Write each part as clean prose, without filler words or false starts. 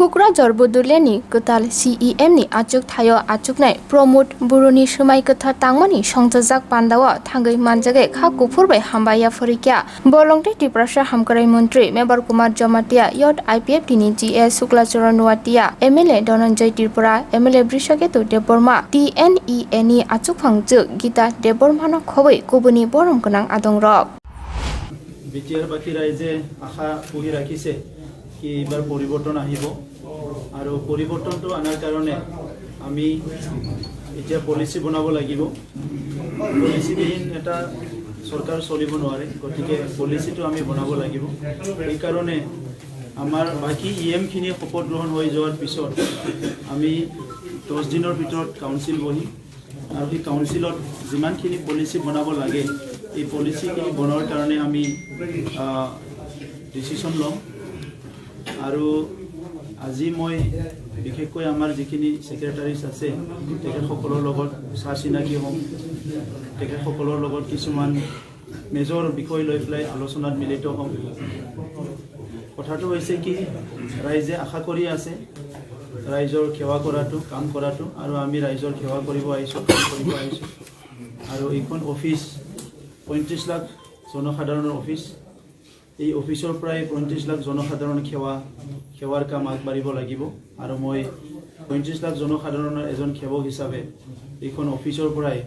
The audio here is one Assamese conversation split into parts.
Kukrazar Bodoland kwtal CEM ni achuk thayo achuknai Pramod Boro ni smai kwthar tangmani songjak pandawa thangwi manjagwikha kufurbai hambaya forikya bolongte tiprasa hamkarai mantri member Kumar Jamatia yot IPFT ni GS Suklacharan Watia MLA Dhananjay Tripura MLA Brishaketu Deborma TNE ni achuk phangjuk Gita Deborma no khoboi kubuni borom kanang adongrok BTR বাকি রাইজে আশা পুহি রাখিছে কি এবার পরিবর্তন আহিব আৰু পরিবর্তনটো আনার কারণে আমি এতিয়া পলিসি বনাব লাগিব পলিসি বিহীন এটা সরকার চলিব নোৱাৰে গতিকে পলিসিটো আমি বনাব লাগিব এই কাৰণে আমাৰ বাকি ইএম খিনি শপত গ্ৰহণ হৈ যোৱাৰ পিছত আমি 10 দিনৰ ভিতৰত কাউন্সিল বহি আৰু এই কাউন্সিলত যিমানখিনি পলিসি বনাব লাগে এই পলিসি খিনি বনোৱাৰ কাৰণে আমি ডিসিশন লম আৰু আজি মই বিশেষকৈ আমাৰ যিখিনি সেক্ৰেটাৰিজ আছে তেখেতসকলৰ লগত চিনাকি হ'ম তেখেতসকলৰ লগত কিছুমান মেজৰ বিষয় লৈ পেলাই আলোচনাত মিলিত হ'ম কথাটো হৈছে কি ৰাইজে আশা কৰি আছে ৰাইজৰ সেৱা কৰাটো কাম কৰাটো আৰু আমি ৰাইজৰ সেৱা কৰিব আহিছোঁ আৰু এইখন অফিচ 35 লাখ জনসাধাৰণৰ অফিচ এই অফিচৰ প্ৰায় 35 লাখ জনসাধাৰণ সেৱাৰ কাম আগবাঢ়িব লাগিব আৰু মই 35 লাখ জনসাধাৰণৰ এজন সেৱক হিচাপে এইখন অফিচৰ পৰাই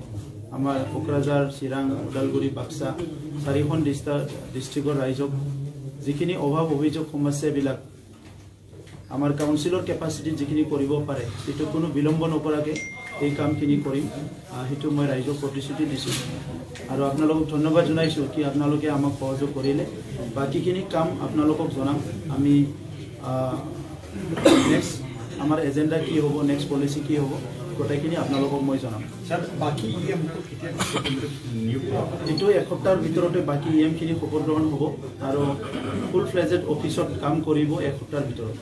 আমাৰ কোকৰাঝাৰ চিৰাং ওদালগুৰি বাক্সা চাৰিখন ডিস্ট্ৰিক্টৰ ৰাইজক যিখিনি অভাৱ অভিযোগ সমস্যাবিলাক আমাৰ কাউন্সিলৰ কেপাচিটি যিখিনি কৰিব পাৰে সেইটো কোনো বিলম্ব নকৰাকে এই কামখিনি কৰিম হেতু মই ৰাইজক প্ৰতিশ্ৰুতি দিছো আৰু আপোনালোকক ধন্যবাদ জনাইছো কি আপোনালোকে আমাক সহযোগ কৰিলে বাকিখিনি কাম আপোনালোকক জনাম আমি নেক্সট আমাৰ এজেন্ডা কি হ'ব নেক্সট পলিসি কি হ'ব গোটেইখিনি আপোনালোকক মই জনাম স্যার বাকি ইএম এটো এক সপ্তাহৰ ভিতৰতে বাকি ইএম খিনি শপত গ্ৰহণ হ'ব আৰু ফুল ফ্লেজেড অফিচত কাম কৰিব এক সপ্তাহৰ ভিতৰত